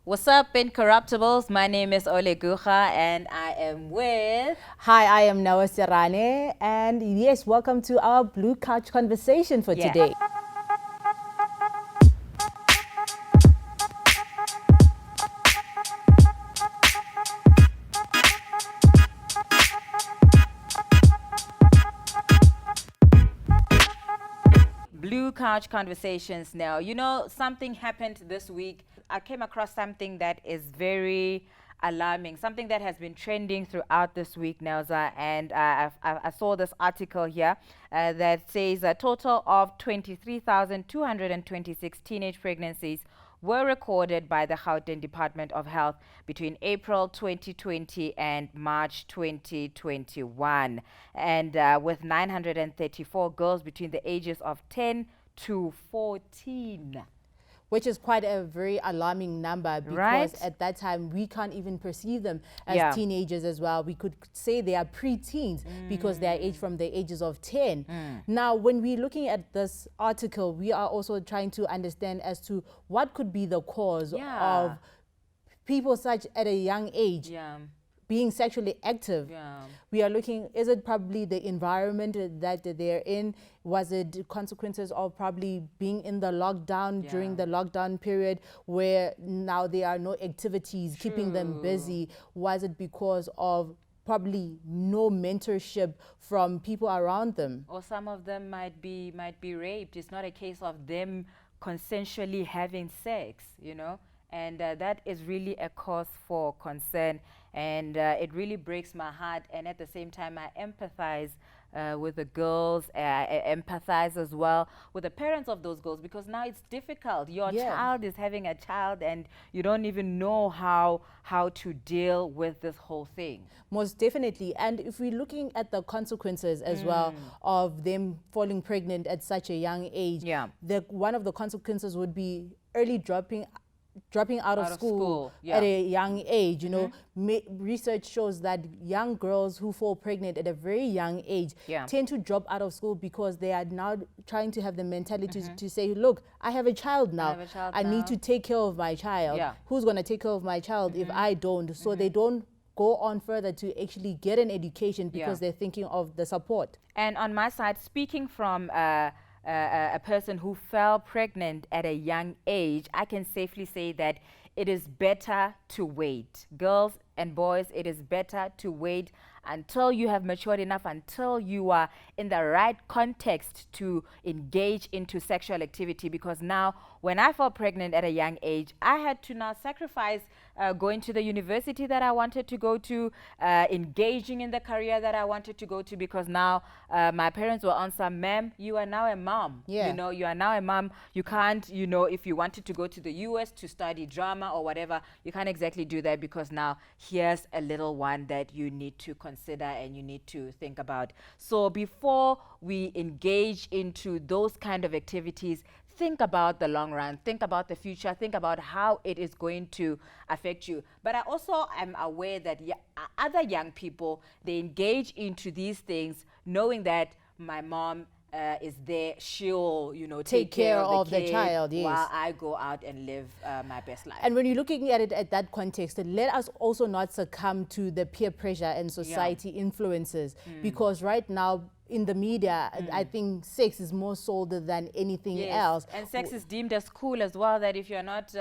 What's up, Incorruptibles? My name is Ole Gucha and I am with... Hi, I am Noah Serrane, and yes, welcome to our Blue Couch conversation for today. Blue Couch Conversations now. You know, something happened this week. I came across something that is very alarming, something that has been trending throughout this week, Nelza, and I saw this article here that says a total of 23,226 teenage pregnancies were recorded by the Gauteng Department of Health between April 2020 and March 2021, and with 934 girls between the ages of 10 to 14. Which is quite a very alarming number because Right? at that time we can't even perceive them as teenagers as well. We could say they are pre-teens because they are aged from the ages of 10. Now, when we're looking at this article, we are also trying to understand as to what could be the cause of people such at a young age being sexually active. We are looking, is it probably the environment that they're in? Was it consequences of probably being in the lockdown during the lockdown period where now there are no activities keeping them busy? Was it because of probably no mentorship from people around them? Or some of them might be raped. It's not a case of them consensually having sex, you know? And that is really a cause for concern, and it really breaks my heart. And at the same time, I empathize with the girls. I empathize as well with the parents of those girls, because now it's difficult. Your child is having a child, and you don't even know how to deal with this whole thing. Most definitely. And if we're looking at the consequences as well of them falling pregnant at such a young age, one of the consequences would be early dropping out of school at a young age. You know, research shows that young girls who fall pregnant at a very young age tend to drop out of school because they are now trying to have the mentality to say, look, I have a child now. I need to take care of my child. Who's going to take care of my child if I don't? So they don't go on further to actually get an education because they're thinking of the support. And on my side, speaking from a person who fell pregnant at a young age, I can safely say that it is better to wait. Girls and boys, it is better to wait until you have matured enough, until you are in the right context to engage into sexual activity. Because now, when I fell pregnant at a young age, I had to now sacrifice going to the university that I wanted to go to, engaging in the career that I wanted to go to, because now my parents were on some, ma'am, you are now a mom. You know, you are now a mom. You can't, you know, if you wanted to go to the US to study drama or whatever, you can't exactly do that, because now here's a little one that you need to consider and you need to think about. So before we engage into those kind of activities, think about the long run, think about the future, think about how it is going to affect you. But I also am aware that other young people, they engage into these things knowing that my mom is there, she'll, you know, take care of the child while I go out and live my best life. And when you're looking at it at that context, let us also not succumb to the peer pressure and society influences, because right now in the media, I think sex is more sold than anything else. And sex is deemed as cool as well, that if you're not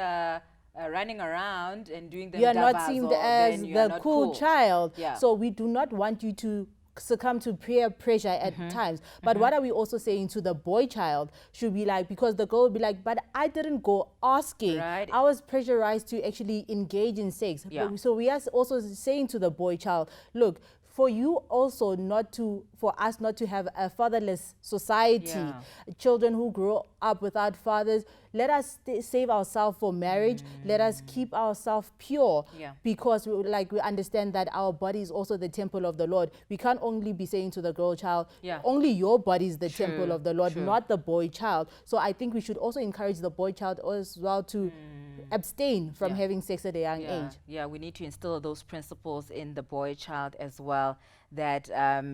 running around and doing them, you are not seen as the cool child. So we do not want you to succumb to peer pressure at times. But what are we also saying to the boy child? Should be like, because the girl will be like, but I didn't go asking. I was pressurized to actually engage in sex. So we are also saying to the boy child, look, for you also not to, for us not to have a fatherless society, children who grow up without fathers, let us save ourselves for marriage. Let us keep ourselves pure, because we understand that our body is also the temple of the Lord. We can't only be saying to the girl child, only your body is the temple of the Lord, not the boy child. So I think we should also encourage the boy child as well to abstain from having sex at a young age. Yeah, we need to instill those principles in the boy child as well, that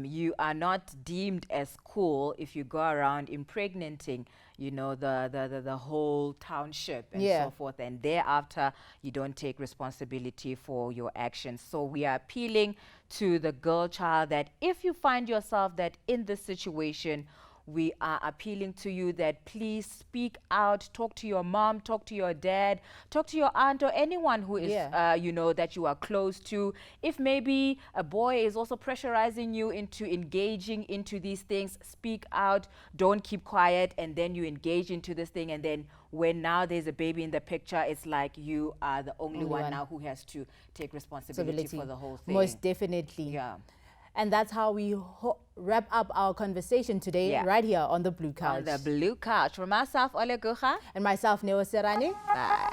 you are not deemed as cool if you go around impregnating, you know, the whole township and so forth, and thereafter you don't take responsibility for your actions. So we are appealing to the girl child that if you find yourself that in this situation, we are appealing to you that please speak out, talk to your mom, talk to your dad, talk to your aunt or anyone who is, you know, that you are close to. If maybe a boy is also pressurizing you into engaging into these things, speak out, don't keep quiet, and then you engage into this thing, and then when now there's a baby in the picture, it's like you are the only one now who has to take responsibility for the whole thing. Most definitely. Yeah. And that's how we wrap up our conversation today, right here on the Blue Couch. On the Blue Couch. For myself, Ole Gucha. And myself, Neo Serani. Bye.